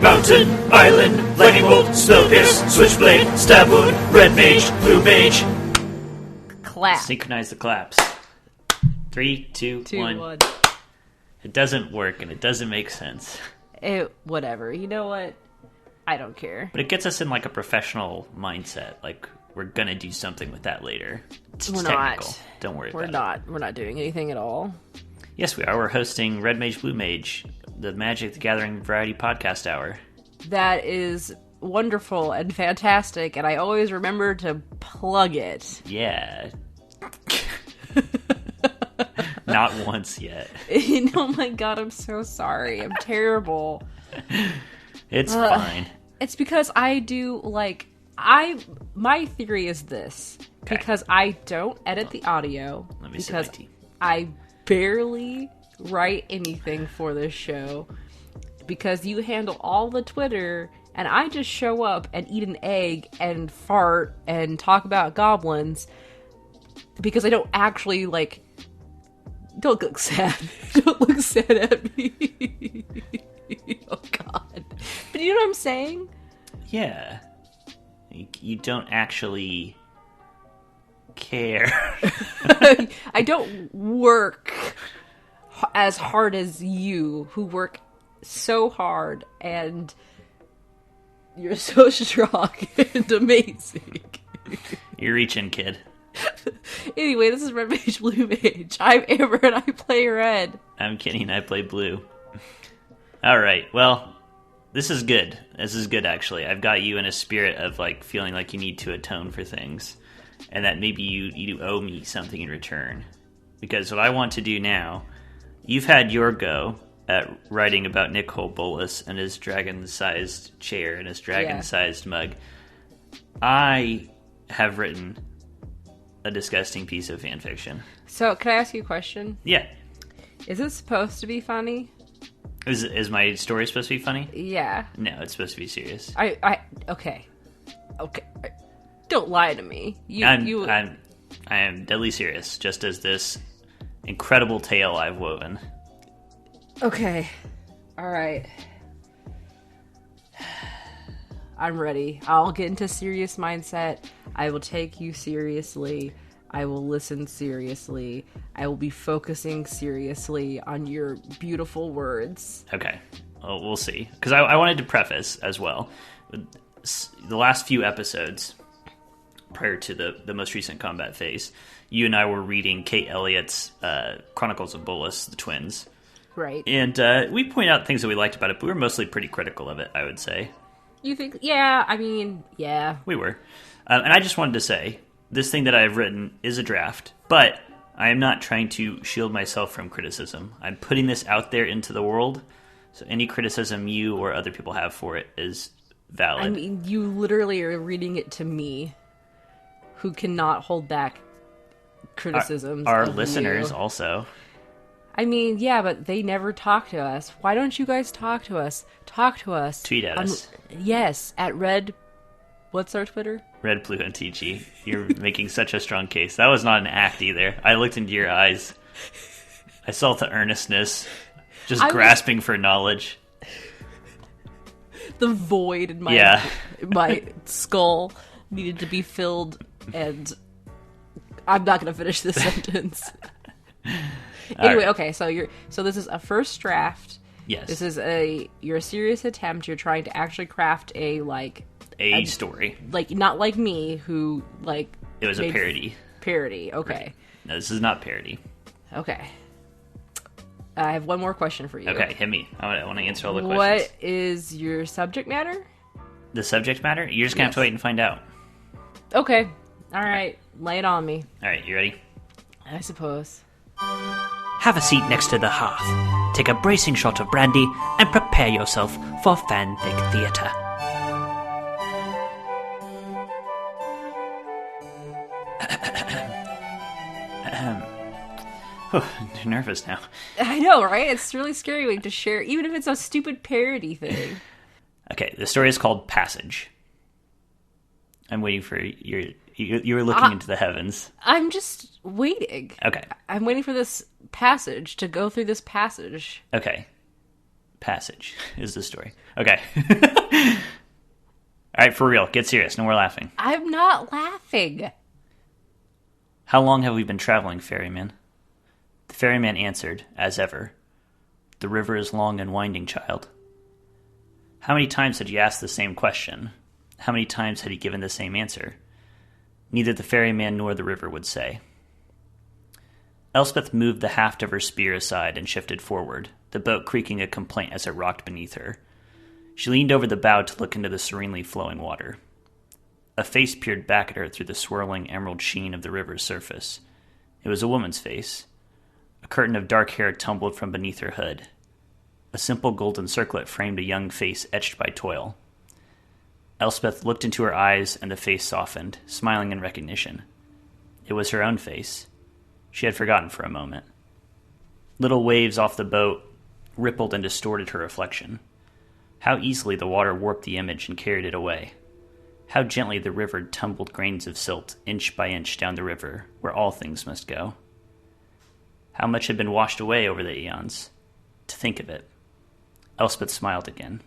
Mountain, Island, Lightning Bolt, Spell Pierce, Switchblade, Stab Wound, Red Mage, Blue Mage. Clap. Synchronize the claps. 3, 2, 1. It doesn't work and it doesn't make sense. Whatever. You know what? I don't care. But it gets us in like a professional mindset. Like, we're gonna do something with that later. It's technical. Not. Don't worry about it. We're not doing anything at all. Yes, we are. We're hosting Red Mage, Blue Mage, the Magic the Gathering Variety Podcast Hour. That is wonderful and fantastic, and I always remember to plug it. Yeah. Not once yet. Oh my god, I'm so sorry. I'm terrible. It's fine. It's because I do, like, my theory is this. Okay. Because I don't edit the audio. Let me sip because my tea. I barely write anything for this show. Because you handle all the Twitter, and I just show up and eat an egg and fart and talk about goblins. Because I don't actually, like... Don't look sad. Don't look sad at me. Oh, God. But you know what I'm saying? Yeah. You don't actually care. I don't work as hard as you, who work so hard, and you're so strong and amazing. You're reaching, kid. Anyway, this is Red Mage, Blue Mage. I'm Amber and I play red. I'm Kenny and I play blue. Alright, well, this is good. This is good, actually. I've got you in a spirit of, like, feeling like you need to atone for things. And that maybe you owe me something in return. Because what I want to do now, you've had your go at writing about Nicole Bolas and his dragon-sized chair and his dragon-sized mug. I have written a disgusting piece of fan fiction. So, can I ask you a question? Yeah. Is it supposed to be funny? Is my story supposed to be funny? Yeah. No, it's supposed to be serious. Okay. Don't lie to me. I am deadly serious, just as this incredible tale I've woven. Okay. Alright. I'm ready. I'll get into serious mindset. I will take you seriously. I will listen seriously. I will be focusing seriously on your beautiful words. Okay. Well, we'll see. Because I wanted to preface as well. The last few episodes, prior to the most recent combat phase, you and I were reading Kate Elliott's Chronicles of Bolas, the twins. Right. And we point out things that we liked about it, but we were mostly pretty critical of it, I would say. You think? Yeah, I mean, yeah. We were. And I just wanted to say, this thing that I have written is a draft, but I am not trying to shield myself from criticism. I'm putting this out there into the world, so any criticism you or other people have for it is valid. I mean, you literally are reading it to me, who cannot hold back criticisms. Our listeners also. I mean, yeah, but they never talk to us. Why don't you guys talk to us? Talk to us. Tweet at us. Yes, at Red... What's our Twitter? Red, Blue, and TG. You're making such a strong case. That was not an act either. I looked into your eyes. I saw the earnestness. Just grasping for knowledge. The void in my skull needed to be filled, and I'm not going to finish this sentence. Anyway, right. Okay, so this is a first draft. Yes. This is you're a serious attempt. You're trying to actually craft a story. Like, not like me, who, like... It was a parody. Parody, okay. Right. No, this is not parody. Okay. I have one more question for you. Okay, hit me. I want to answer all the questions. What is your subject matter? The subject matter? You're just going to have to wait and find out. Okay. All right. Lay it on me. All right, you ready? I suppose. Have a seat next to the hearth. Take a bracing shot of brandy and prepare yourself for fanfic theatre. I'm nervous now. I know, right? It's really scary when you have to share, even if it's a stupid parody thing. Okay, the story is called Passage. I'm waiting for you were looking into the heavens. I'm just waiting. Okay. I'm waiting for this passage to go through this passage. Okay. passage is the story. Okay. All right, for real. Get serious. No more laughing. I'm not laughing. How long have we been traveling, ferryman? The ferryman answered, as ever, "The river is long and winding, child." How many times had he asked the same question? How many times had he given the same answer? Neither the ferryman nor the river would say. Elspeth moved the haft of her spear aside and shifted forward, the boat creaking a complaint as it rocked beneath her. She leaned over the bow to look into the serenely flowing water. A face peered back at her through the swirling emerald sheen of the river's surface. It was a woman's face. A curtain of dark hair tumbled from beneath her hood. A simple golden circlet framed a young face etched by toil. Elspeth looked into her eyes, and the face softened, smiling in recognition. It was her own face. She had forgotten for a moment. Little waves off the boat rippled and distorted her reflection. How easily the water warped the image and carried it away. How gently the river tumbled grains of silt inch by inch down the river, where all things must go. How much had been washed away over the eons. To think of it. Elspeth smiled again.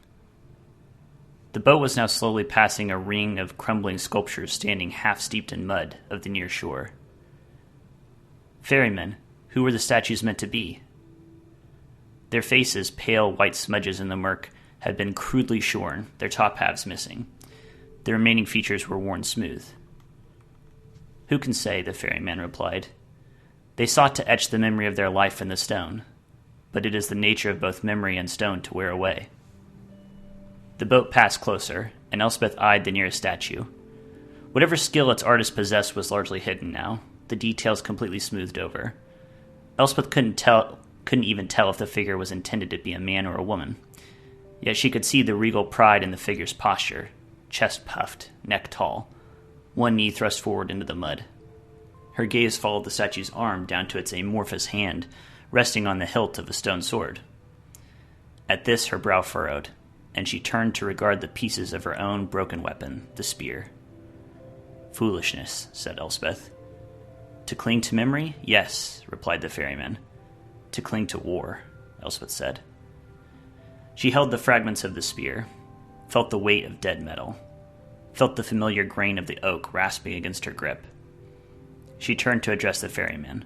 The boat was now slowly passing a ring of crumbling sculptures standing half steeped in mud of the near shore. Ferrymen, who were the statues meant to be? Their faces, pale white smudges in the murk, had been crudely shorn, their top halves missing. The remaining features were worn smooth. Who can say, the ferryman replied. They sought to etch the memory of their life in the stone, but it is the nature of both memory and stone to wear away. The boat passed closer, and Elspeth eyed the nearest statue. Whatever skill its artist possessed was largely hidden now, the details completely smoothed over. Elspeth couldn't even tell if the figure was intended to be a man or a woman. Yet she could see the regal pride in the figure's posture, chest puffed, neck tall, one knee thrust forward into the mud. Her gaze followed the statue's arm down to its amorphous hand, resting on the hilt of a stone sword. At this her brow furrowed, and she turned to regard the pieces of her own broken weapon, the spear. "Foolishness," said Elspeth. "To cling to memory? Yes," replied the ferryman. "To cling to war," Elspeth said. She held the fragments of the spear, felt the weight of dead metal, felt the familiar grain of the oak rasping against her grip. She turned to address the ferryman.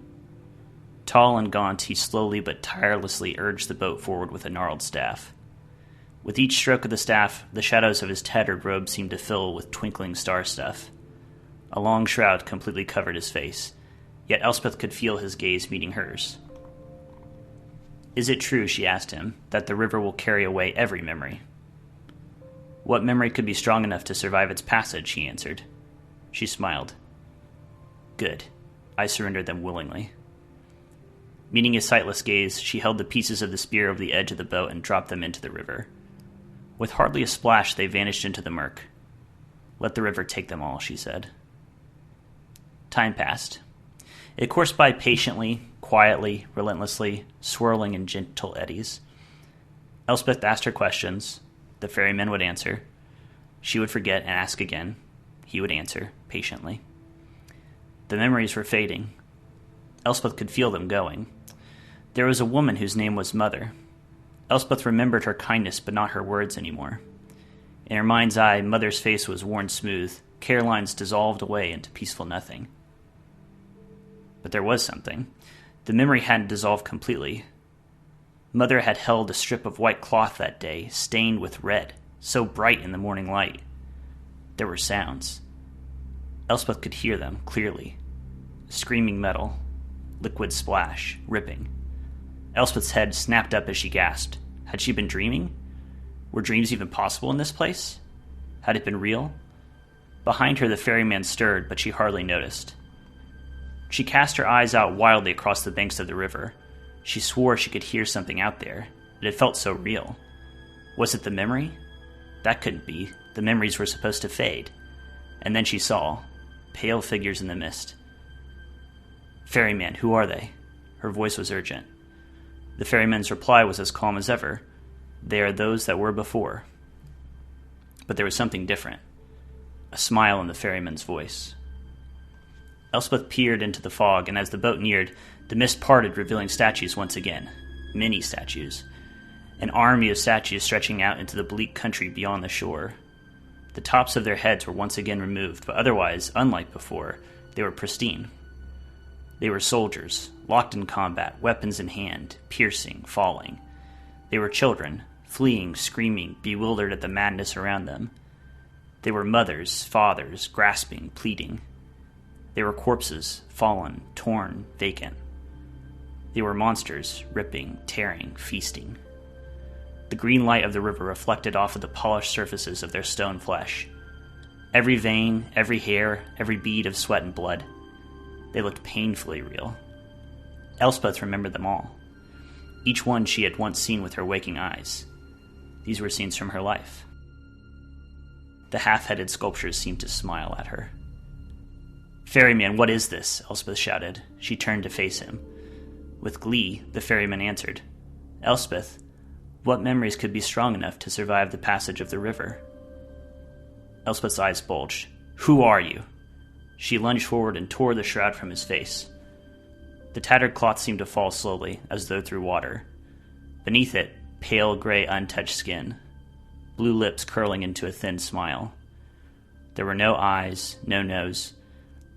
Tall and gaunt, he slowly but tirelessly urged the boat forward with a gnarled staff. With each stroke of the staff, the shadows of his tattered robe seemed to fill with twinkling star stuff. A long shroud completely covered his face, yet Elspeth could feel his gaze meeting hers. "Is it true," she asked him, "that the river will carry away every memory?" "What memory could be strong enough to survive its passage?" he answered. She smiled. "Good. I surrendered them willingly." Meeting his sightless gaze, she held the pieces of the spear over the edge of the boat and dropped them into the river. With hardly a splash, they vanished into the murk. "Let the river take them all," she said. Time passed. It coursed by patiently, quietly, relentlessly, swirling in gentle eddies. Elspeth asked her questions. The ferryman would answer. She would forget and ask again. He would answer, patiently. The memories were fading. Elspeth could feel them going. There was a woman whose name was Mother. Elspeth remembered her kindness, but not her words anymore. In her mind's eye, Mother's face was worn smooth, care lines dissolved away into peaceful nothing. But there was something. The memory hadn't dissolved completely. Mother had held a strip of white cloth that day, stained with red, so bright in the morning light. There were sounds. Elspeth could hear them clearly. Screaming metal, liquid splash, ripping. Elspeth's head snapped up as she gasped. Had she been dreaming? Were dreams even possible in this place? Had it been real? Behind her the ferryman stirred, but she hardly noticed. She cast her eyes out wildly across the banks of the river. She swore she could hear something out there. It had felt so real. Was it the memory? That couldn't be. The memories were supposed to fade. And then she saw pale figures in the mist. "Ferryman, who are they?" Her voice was urgent. The ferryman's reply was as calm as ever. "They are those that were before." But there was something different. A smile in the ferryman's voice. Elspeth peered into the fog, and as the boat neared, the mist parted, revealing statues once again. Many statues. an army of statues stretching out into the bleak country beyond the shore. The tops of their heads were once again removed, but otherwise, unlike before, they were pristine. They were soldiers, locked in combat, weapons in hand, piercing, falling. They were children, fleeing, screaming, bewildered at the madness around them. They were mothers, fathers, grasping, pleading. They were corpses, fallen, torn, vacant. They were monsters, ripping, tearing, feasting. The green light of the river reflected off of the polished surfaces of their stone flesh. Every vein, every hair, every bead of sweat and blood. They looked painfully real. Elspeth remembered them all. Each one she had once seen with her waking eyes. These were scenes from her life. The half-headed sculptures seemed to smile at her. "Ferryman, what is this?" Elspeth shouted. She turned to face him. With glee, the ferryman answered, "Elspeth, what memories could be strong enough to survive the passage of the river?" Elspeth's eyes bulged. "Who are you?" She lunged forward and tore the shroud from his face. The tattered cloth seemed to fall slowly, as though through water. Beneath it, pale gray untouched skin, blue lips curling into a thin smile. There were no eyes, no nose.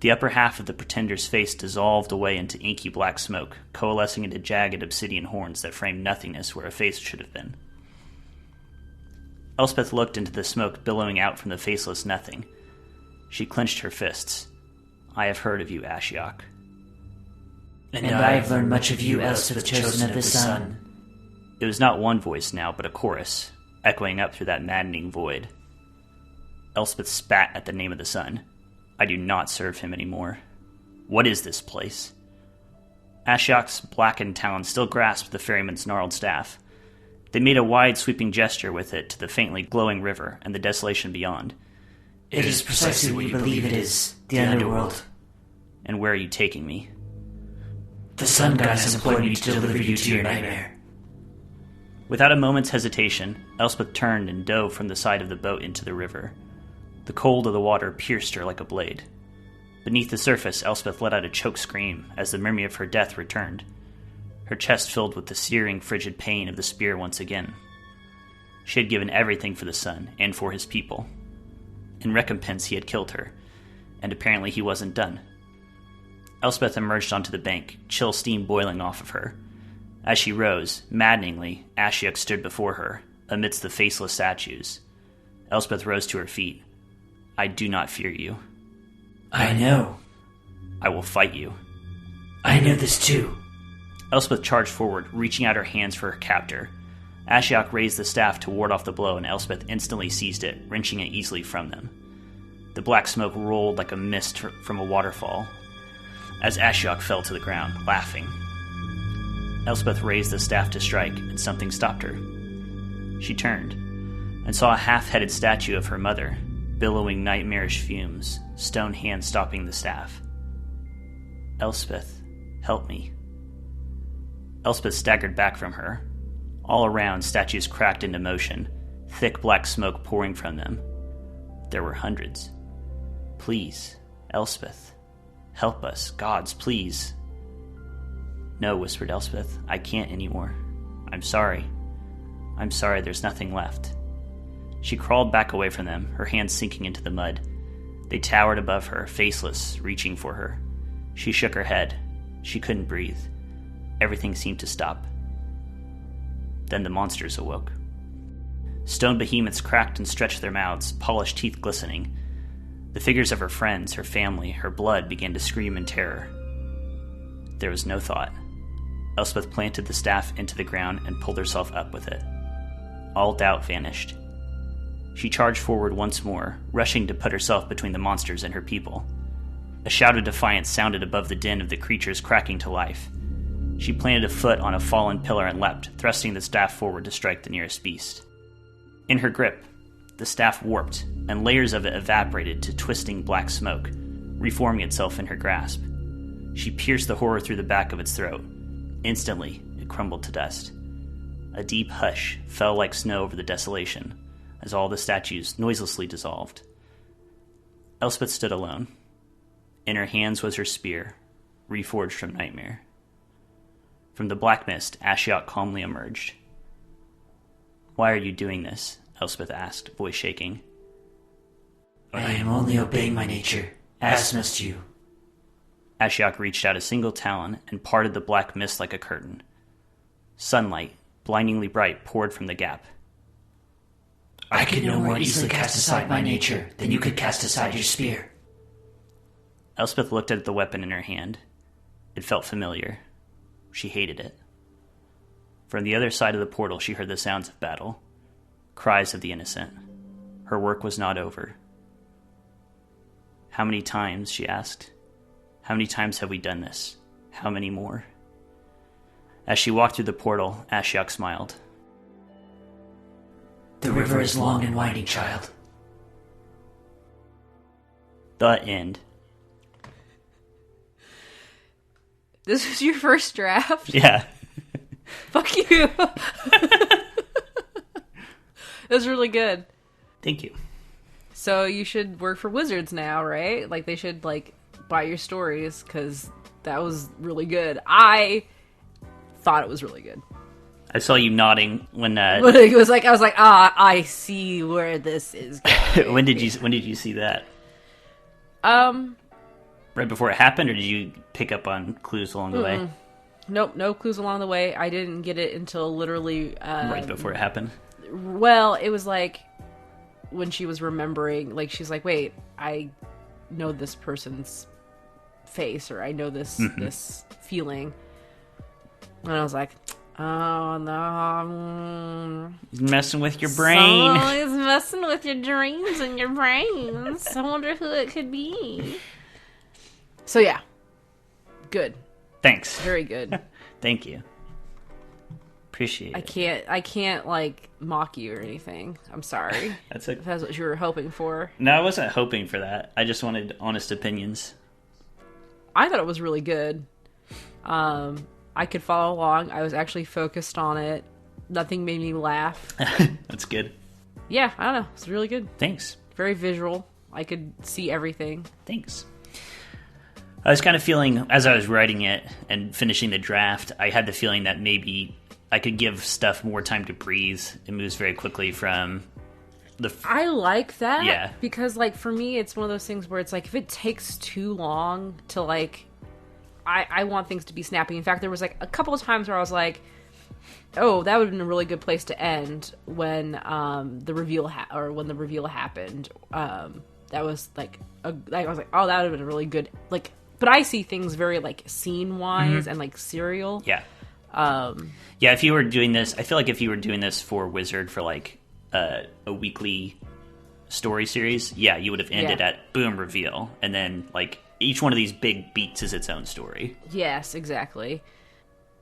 The upper half of the pretender's face dissolved away into inky black smoke, coalescing into jagged obsidian horns that framed nothingness where a face should have been. Elspeth looked into the smoke billowing out from the faceless nothing. She clenched her fists. "I have heard of you, Ashiok." And I have learned much of you, Elspeth, chosen of the sun. It was not one voice now, but a chorus, echoing up through that maddening void. Elspeth spat at the name of the sun. "I do not serve him anymore. What is this place?" Ashiok's blackened talons still grasped the ferryman's gnarled staff. They made a wide, sweeping gesture with it to the faintly glowing river and the desolation beyond. "It is precisely what you believe it is, the underworld." "And where are you taking me?" "The sun god has employed me to deliver you to your nightmare." Without a moment's hesitation, Elspeth turned and dove from the side of the boat into the river. The cold of the water pierced her like a blade. Beneath the surface, Elspeth let out a choked scream as the memory of her death returned. Her chest filled with the searing, frigid pain of the spear once again. She had given everything for the sun and for his people. In recompense, he had killed her, and apparently he wasn't done. Elspeth emerged onto the bank, chill steam boiling off of her. As she rose, maddeningly, Ashiok stood before her, amidst the faceless statues. Elspeth rose to her feet. "I do not fear you." "I know." "I will fight you." "I know this too." Elspeth charged forward, reaching out her hands for her captor. Ashiok raised the staff to ward off the blow, and Elspeth instantly seized it, wrenching it easily from them. The black smoke rolled like a mist from a waterfall, as Ashiok fell to the ground, laughing. Elspeth raised the staff to strike, and something stopped her. She turned, and saw a half-headed statue of her mother, billowing nightmarish fumes, stone hands stopping the staff. "Elspeth, help me." Elspeth staggered back from her. All around, statues cracked into motion, thick black smoke pouring from them. There were hundreds. "Please, Elspeth, help us, gods, please." "No," whispered Elspeth, "I can't anymore. I'm sorry. I'm sorry, there's nothing left." She crawled back away from them, her hands sinking into the mud. They towered above her, faceless, reaching for her. She shook her head. She couldn't breathe. Everything seemed to stop. Then the monsters awoke. Stone behemoths cracked and stretched their mouths, polished teeth glistening. The figures of her friends, her family, her blood began to scream in terror. There was no thought. Elspeth planted the staff into the ground and pulled herself up with it. All doubt vanished. She charged forward once more, rushing to put herself between the monsters and her people. A shout of defiance sounded above the din of the creatures cracking to life. She planted a foot on a fallen pillar and leapt, thrusting the staff forward to strike the nearest beast. In her grip, the staff warped, and layers of it evaporated to twisting black smoke, reforming itself in her grasp. She pierced the horror through the back of its throat. Instantly, it crumbled to dust. A deep hush fell like snow over the desolation, as all the statues noiselessly dissolved. Elspeth stood alone. In her hands was her spear, reforged from nightmare. From the black mist, Ashiok calmly emerged. Why are you doing this? Elspeth asked, voice shaking. I am only obeying my nature, as must you. Ashiok reached out a single talon and parted the black mist like a curtain. Sunlight, blindingly bright, poured from the gap. I could no more easily cast aside my nature than you could cast aside your spear. Elspeth looked at the weapon in her hand. It felt familiar. She hated it. From the other side of the portal, she heard the sounds of battle. Cries of the innocent. Her work was not over. How many times, she asked. How many times have we done this? How many more? As she walked through the portal, Ashiok smiled. The river is long and winding, child. The end. This was your first draft? Yeah. Fuck you. It was really good. Thank you. So you should work for Wizards now, right? Like, they should, like, buy your stories, because that was really good. I thought it was really good. I saw you nodding when But it was like, I was like, I see where this is going. when did you see that? Right before it happened, or did you pick up on clues along the way? Nope, no clues along the way. I didn't get it until literally Right before it happened? Well, it was like when she was remembering, like, she's like, wait, I know this person's face, or I know this this feeling. And I was like, oh no. He's messing with your brain. He's messing with your dreams and your brains. I wonder who it could be. So yeah. Good. Thanks. Very good. Thank you. Appreciate it. I can't like mock you or anything. I'm sorry. That's If that's what you were hoping for. No, I wasn't hoping for that. I just wanted honest opinions. I thought it was really good. I could follow along. I was actually focused on it. Nothing made me laugh. That's good. Yeah, I don't know. It's really good. Thanks. Very visual. I could see everything. Thanks. I was kind of feeling, as I was writing it and finishing the draft, I had the feeling that maybe I could give stuff more time to breathe. It moves very quickly from the... I like that. Yeah. Because, like, for me, it's one of those things where it's like, if it takes too long to, like... I want things to be snappy. In fact, there was, like, a couple of times where I was like, oh, that would have been a really good place to end when the reveal happened. That was, like, I was like, oh, that would have been a really good... like. But I see things very, like, scene-wise and, like, serial. Yeah. Yeah, if you were doing this... I feel like if you were doing this for Wizard for, like, a weekly story series, yeah, you would have ended at boom, reveal. And then, like, each one of these big beats is its own story. Yes, exactly.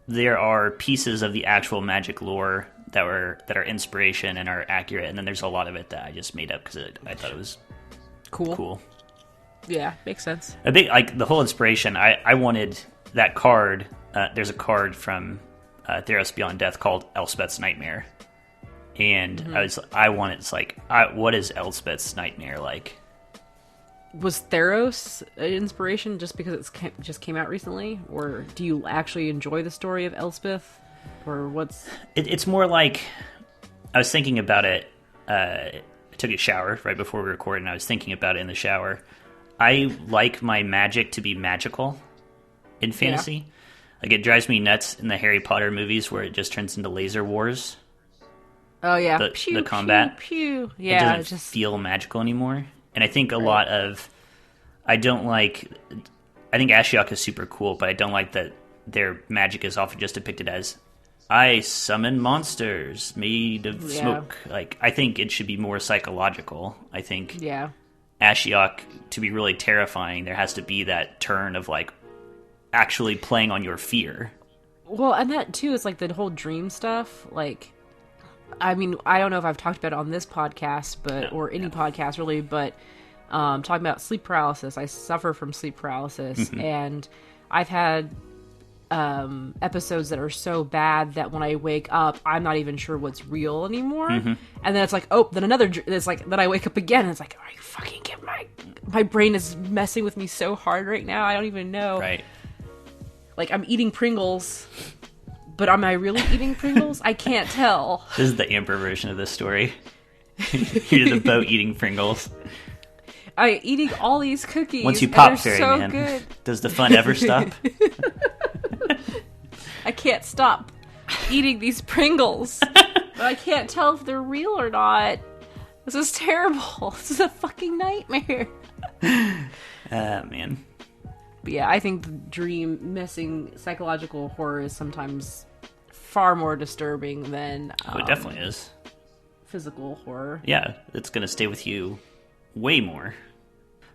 There are pieces of the actual magic lore that are inspiration and are accurate, and then there's a lot of it that I just made up because I thought it was cool. Yeah, makes sense. A big, like, the whole inspiration, I wanted that card. There's a card from Theros Beyond Death called Elspeth's Nightmare. And what is Elspeth's Nightmare like? Was Theros an inspiration just because it just came out recently? Or do you actually enjoy the story of Elspeth? Or what's... It's more like, I was thinking about it, I took a shower right before we recorded, and I was thinking about it in the shower. I like my magic to be magical in fantasy. Yeah. Like, it drives me nuts in the Harry Potter movies where it just turns into laser wars. Oh, yeah. The combat. Pew, pew. Yeah, it doesn't feel magical anymore. And I think a lot of... I think Ashiok is super cool, but I don't like that their magic is often just depicted as, I summon monsters made of smoke. Like, I think it should be more psychological. I think... Yeah. Ashiok, to be really terrifying, there has to be that turn of, like, actually playing on your fear. Well, and that, too, is, like, the whole dream stuff. Like, I mean, I don't know if I've talked about it on this podcast, or any podcast, really, but talking about sleep paralysis. I suffer from sleep paralysis, and I've had episodes that are so bad that when I wake up, I'm not even sure what's real anymore. And then it's like, oh, then it's like, then I wake up again, and it's like, are you fucking kidding? My brain is messing with me so hard right now, I don't even know. Right. Like, I'm eating Pringles, But am I really eating Pringles? I can't tell. This is the Amber version of this story. You're the boat eating Pringles. I'm eating all these cookies. Once you pop, Fairy so Man, good. Does the fun ever stop? I can't stop eating these Pringles. But I can't tell if they're real or not. This is terrible. This is a fucking nightmare. Man. But yeah, I think the dream messing psychological horror is sometimes far more disturbing than Oh, it definitely is. Physical horror. Yeah, it's gonna stay with you way more.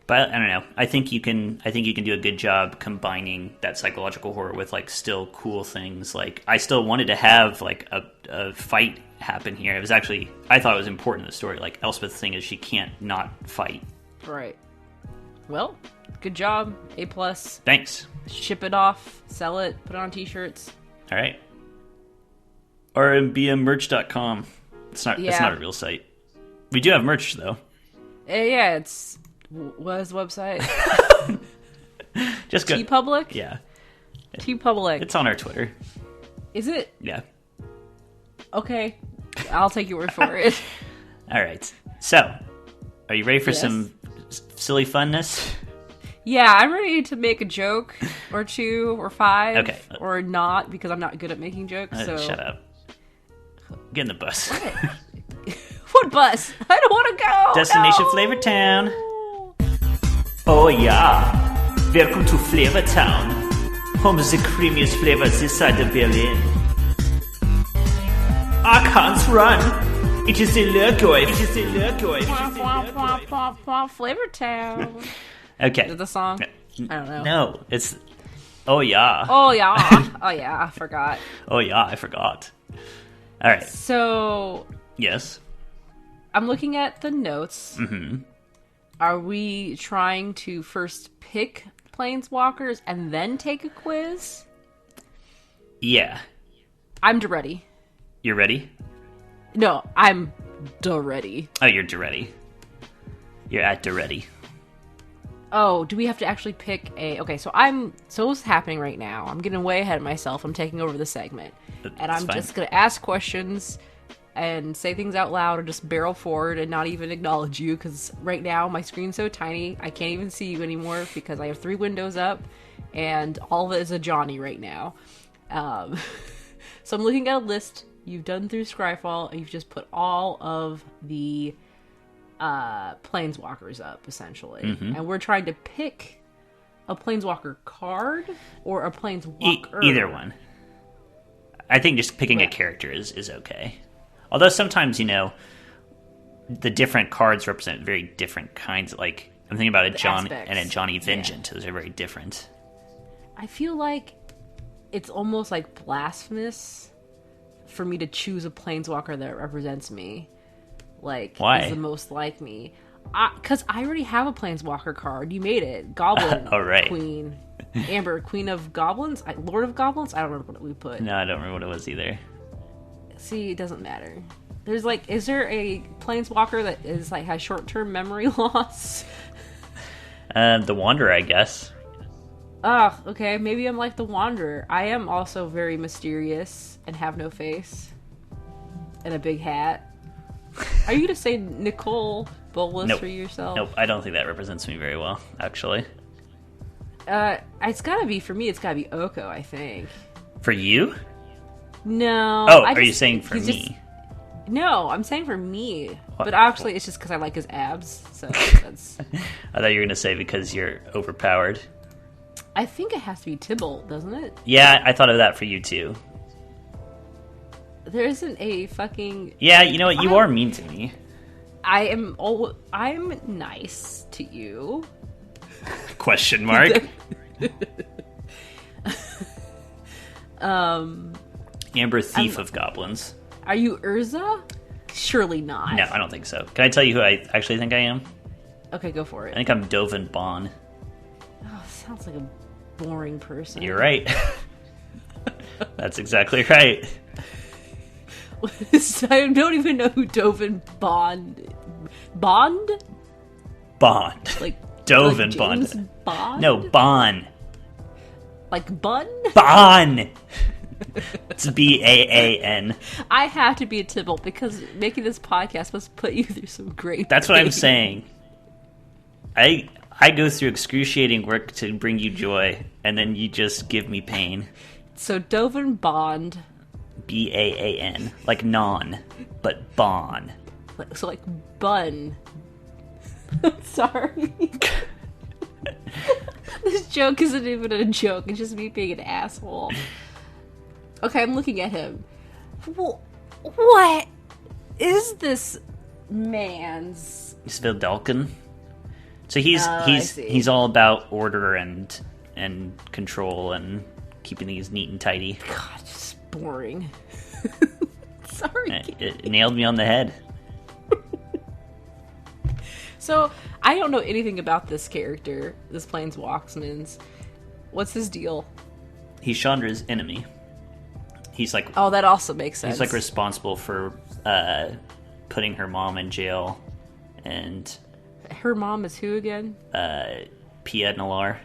But I don't know. I think you can do a good job combining that psychological horror with like still cool things. Like I still wanted to have like a fight happen here. It was actually, I thought it was important in the story. Like Elspeth's thing is she can't not fight. Right. Well, good job. A+. Thanks. Ship it off, sell it, put it on t-shirts. All right. rmbmmerch.com. It's not a real site. We do have merch though. Yeah, it's what is the website? Just go. TeePublic? Yeah. TeePublic. It's on our Twitter. Is it? Yeah. Okay. I'll take your word for it. All right. So, are you ready for some silly funness? Yeah, I'm ready to make a joke or two or five. Okay. Or not, because I'm not good at making jokes. So Shut up. Get in the bus. What? What bus? I don't want to go. Destination no. Flavor Town. Oh yeah. Welcome to Flavor Town. Home of the creamiest flavors inside of Berlin. I can't run. It is a Lurgoy. It is a Lurgoy. Flavor Town. Okay. Is it the song? I don't know. No, it's... Oh yeah. Oh yeah. Oh yeah, I forgot. Oh yeah, I forgot. All right. So... Yes. I'm looking at the notes. Mm-hmm. Are we trying to first pick planeswalkers and then take a quiz? Yeah. I'm ready. You're ready? No, I'm ready. Oh, you're ready. You're at ready. Oh, do we have to actually pick a... Okay, so what's happening right now? I'm getting way ahead of myself. I'm taking over the segment. And I'm just going to ask questions and say things out loud or just barrel forward and not even acknowledge you, because right now my screen's so tiny I can't even see you anymore because I have 3 windows up and all of it is a Johnny right now. So I'm looking at a list you've done through Scryfall, and you've just put all of the planeswalkers up, essentially. Mm-hmm. And we're trying to pick a planeswalker card or a planeswalker. Either one. I think just picking a character is okay. Although sometimes, the different cards represent very different kinds. Like, I'm thinking about a John and a Johnny Vengeance. Those are very different. I feel like it's almost like blasphemous for me to choose a planeswalker that represents me. Like, why? Is the most like me. Because I already have a planeswalker card. You made it. Goblin right. Queen. Amber, Queen of Goblins? Lord of Goblins? I don't remember what we put. No, I don't remember what it was either. See, it doesn't matter. There's is there a planeswalker that is has short-term memory loss? The Wanderer, I guess. Oh, okay. Maybe I'm like the Wanderer. I am also very mysterious and have no face. And a big hat. Are you going to say Nicole Bolas for yourself? Nope, I don't think that represents me very well, actually. It's gotta be, for me, it's gotta be Oko, I think. For you? No. Oh, are you saying for me? No, I'm saying for me. What? But actually, it's just because I like his abs, so that's... I thought you were going to say because you're overpowered. I think it has to be Tybalt, doesn't it? Yeah, I thought of that for you, too. There isn't a fucking... Yeah, you know what? You are mean to me. I'm nice to you. Question mark. Amber, thief of goblins. Are you Urza? Surely not. No, I don't think so. Can I tell you who I actually think I am? Okay, go for I it. think I'm Dovin Baan. Oh, sounds like a boring person. You're right. That's exactly right. I don't even know who Dovin Bond. Bond? Like Dovin James Bond. Bond? No, Baan. Like Bun? Baan. It's Baan. I have to be a Tybalt because making this podcast must put you through some great That's what I'm things. saying. I go through excruciating work to bring you joy, and then you just give me pain. So Dovin Baan. Baan. Like non, but bon. So like bun. Sorry. This joke isn't even a joke. It's just me being an asshole. Okay, I'm looking at him. What is this man's... He's Vildelkin. So I see. he's all about order and control and keeping things neat and tidy. God, just boring. Sorry. It nailed me on the head. So, I don't know anything about this character, this Planeswalksman's. What's his deal? He's Chandra's enemy. He's like Oh, that also makes sense. he's like responsible for putting her mom in jail and Her mom is who again? Pia Nalar.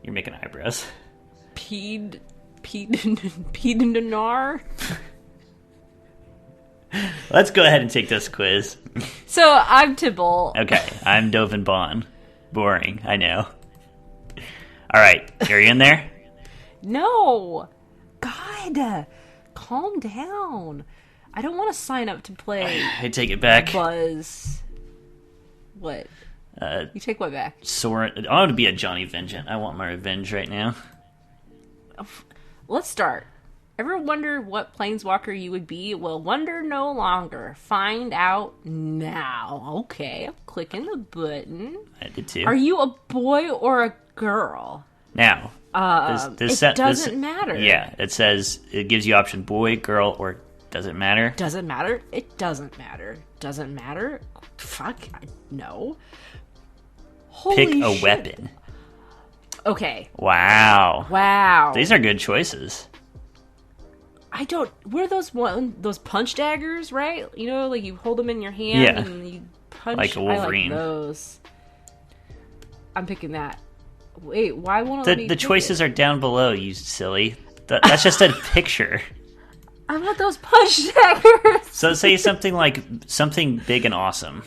You're making eyebrows. Pedinar? Let's go ahead and take this quiz. So, I'm Tybalt. Okay, I'm Dovin Baan. Boring, I know. Alright, are you in there? No! God! Calm down. I don't want to sign up to play I take it back. Buzz. What? You take what back? Soren. I want to be a Johnny Vengeant. I want my revenge right now. Let's start. Ever wonder what planeswalker you would be? Well, wonder no longer. Find out now. Okay, I'm clicking the button. I did too. Are you a boy or a girl? Now, It doesn't matter. Yeah, it says it gives you option boy, girl, or doesn't matter. Doesn't matter. It doesn't matter. Doesn't matter. Fuck. No. Holy Pick a shit. weapon. Okay. Wow. Wow. These are good choices. I don't. What are those punch daggers, right? You know, like you hold them in your hand Yeah. and you punch. Like a Wolverine. I like those. I'm picking that. Wait, why won't it let me The pick choices it? are down below, you silly. That's just a picture. I want those punch daggers. So say something like something big and awesome.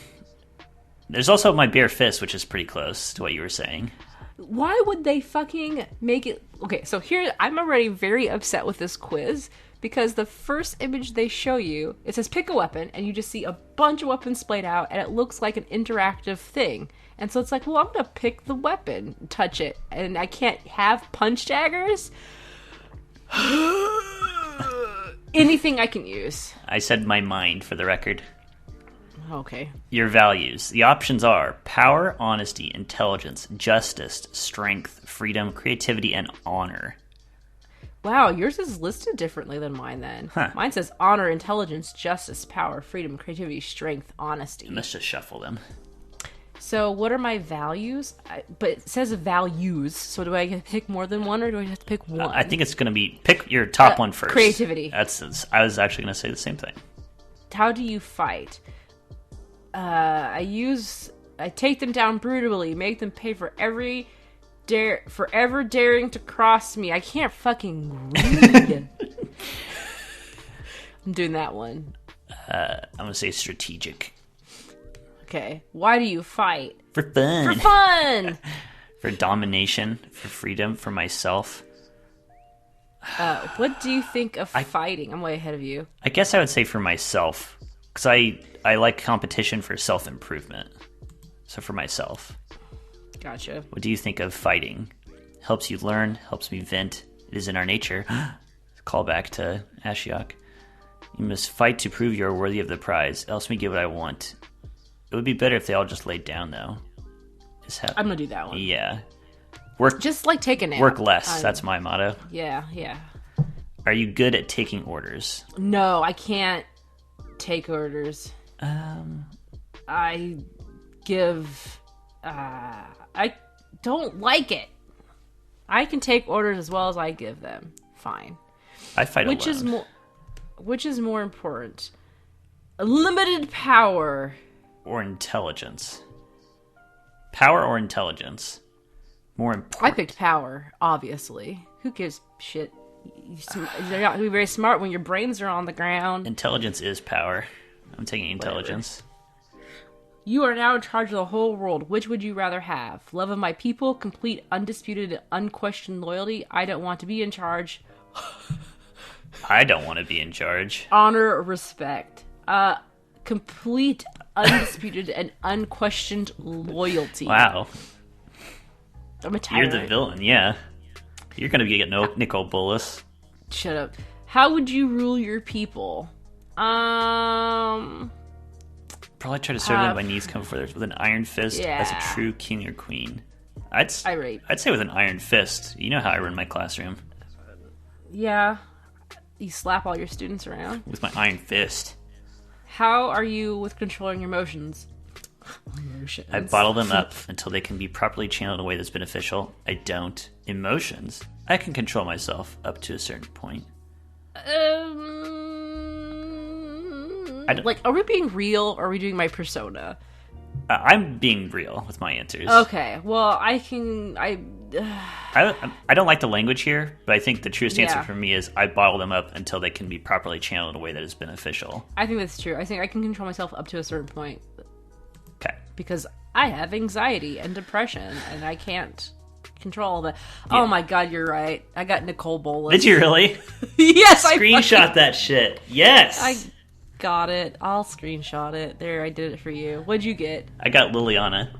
There's also my bare fist, which is pretty close to what you were saying. Why would they fucking make it? Okay, so here I'm already very upset with this quiz because the first image they show you, it says pick a weapon, and you just see a bunch of weapons splayed out, and it looks like an interactive thing. And so it's like, well, I'm gonna pick the weapon, touch it, and I can't have punch daggers. Anything I can use. I said my mind for the record. Okay. Your values. The options are power, honesty, intelligence, justice, strength, freedom, creativity, and honor. Wow, yours is listed differently than mine then. Huh. Mine says honor, intelligence, justice, power, freedom, creativity, strength, honesty. Let's just shuffle them. So what are my values? But it says values, so do I get to pick more than one or do I have to pick one? I think it's going to be pick your top one first. Creativity. I was actually going to say the same thing. How do you fight? I take them down brutally, make them pay for forever daring to cross me. I can't fucking read. I'm doing that one. I'm going to say strategic. Okay. Why do you fight? For fun. For fun! For domination, for freedom, for myself. What do you think of fighting? I'm way ahead of you. I guess I would say for myself. Because I like competition for self-improvement. So for myself. Gotcha. What do you think of fighting? Helps you learn, helps me vent. It is in our nature. Call back to Ashiok. You must fight to prove you are worthy of the prize, else me get what I want. It would be better if they all just laid down, though. I'm gonna do that one. Yeah. Work. Just like take a nap. Work less. That's my motto. Yeah. Are you good at taking orders? No, I can't take orders. I give. I don't like it. I can take orders as well as I give them. Fine. I fight alone. Which is more important? Limited power. Or intelligence. Power or intelligence? More important. I picked power, obviously. Who gives shit? You're not going to be very smart when your brains are on the ground. Intelligence is power. I'm taking intelligence. You are now in charge of the whole world. Which would you rather have? Love of my people, complete, undisputed, unquestioned loyalty. I don't want to be in charge. I don't want to be in charge. Honor, respect. Complete, undisputed, and unquestioned loyalty. Wow. I'm a tyrant. You're the villain, yeah. You're going to get Nicol Bolas. Shut up. How would you rule your people? Probably try to serve them by knees come further with an iron fist as a true king or queen. I'd say with an iron fist. You know how I run my classroom. Yeah. You slap all your students around. With my iron fist. How are you with controlling your emotions? I bottle them up until they can be properly channeled in a way that's beneficial. I don't. Emotions. I can control myself up to a certain point. Like, are we being real or are we doing my persona? I'm being real with my answers. Okay, well, I don't like the language here, but I think the truest answer for me is I bottle them up until they can be properly channeled in a way that is beneficial. I think that's true. I think I can control myself up to a certain point. Okay. Because I have anxiety and depression, and I can't control that. Yeah. Oh my god, you're right. I got Nicol Bolas. Did you really? Yes, Screenshot that shit. Yes. I got it. I'll screenshot it. There, I did it for you. What'd you get? I got Liliana.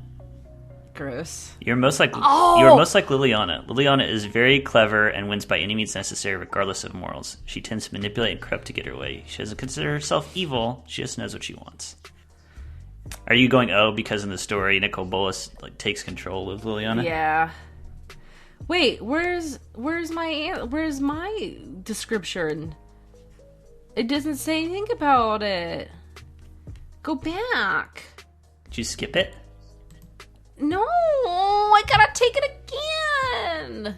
Gross. You're most like Liliana. Liliana is very clever and wins by any means necessary, regardless of morals. She tends to manipulate and corrupt to get her way. She doesn't consider herself evil. She just knows what she wants. Are you going because in the story Nicol Bolas takes control of Liliana? Yeah. Wait, where's my description? It doesn't say anything about it. Go back. Did you skip it? No, I gotta take it again.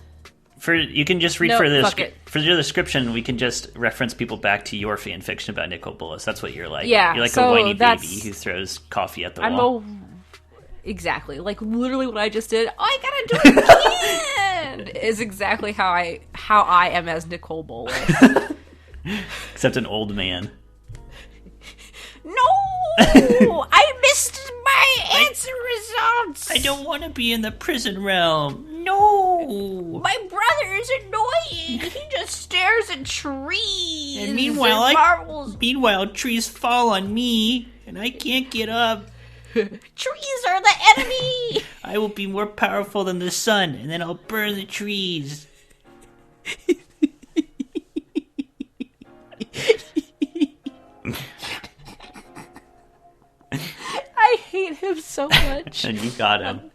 You can just read for your description. We can just reference people back to your fan fiction about Nicol Bolas. That's what you're like. Yeah, you're like a whiny baby who throws coffee at the wall. Exactly, like literally what I just did. Oh, I gotta do it again. Is exactly how I am as Nicol Bolas. Except an old man. No, I missed my answer results. I don't want to be in the prison realm. No. My brother is annoying. He just stares at trees. And meanwhile, trees fall on me, and I can't get up. Trees are the enemy. I will be more powerful than the sun, and then I'll burn the trees. I hate him so much. And you got him.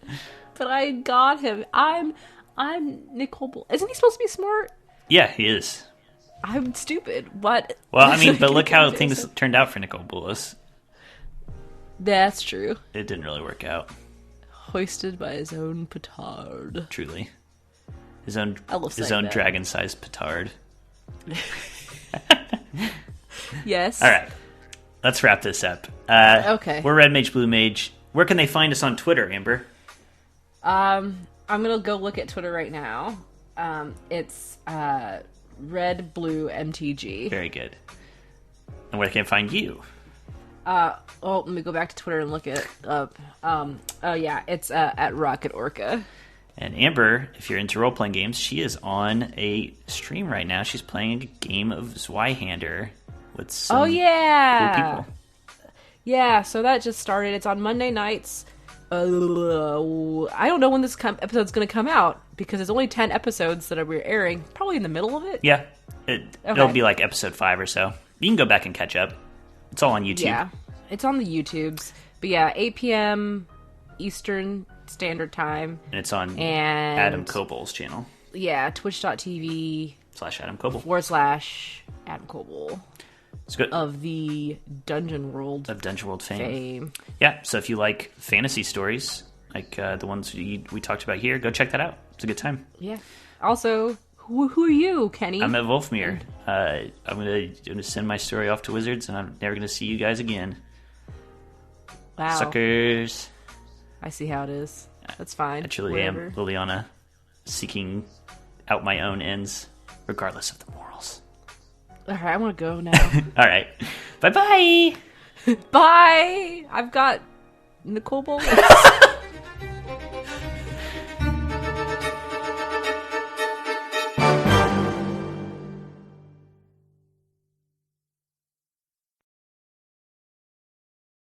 But I got him. I'm Nicol Bolas. Isn't he supposed to be smart? Yeah, he is. I'm stupid. What? Well, I mean, but look how things turned out for Nicol Bolas. That's true. It didn't really work out. Hoisted by his own petard. Truly. His own that. dragon-sized petard. Yes. All right. Let's wrap this up. Okay. We're Red Mage, Blue Mage. Where can they find us on Twitter, Amber? I'm gonna go look at Twitter right now. It's Red Blue MTG. Very good. And where can I find you? Let me go back to Twitter and look it up. It's at Rocket Orca. And Amber, if you're into role-playing games, she is on a stream right now. She's playing a game of Zweihander with some cool people. Yeah, so that just started. It's on Monday nights. I don't know when this episode's going to come out, because there's only 10 episodes that we're airing. Probably in the middle of it. Yeah. It'll be like episode 5 or so. You can go back and catch up. It's all on YouTube. Yeah, it's on the YouTubes. But yeah, 8 p.m. Eastern Standard Time. And it's on Adam Kobol's channel. Yeah, twitch.tv /Adam Kobol /Adam Kobol. It's good. Of the Dungeon World fame. Yeah, so if you like fantasy stories, like the ones we talked about here, go check that out. It's a good time. Yeah. Also, who are you, Kenny? I'm at Wolfmere. I'm gonna send my story off to Wizards, and I'm never gonna see you guys again. Wow. Suckers. I see how it is. That's fine. I truly am Liliana, seeking out my own ends. regardless of the morals. All right, I want to go now. All right. Bye-bye. Bye. I've got Nicole Bolas.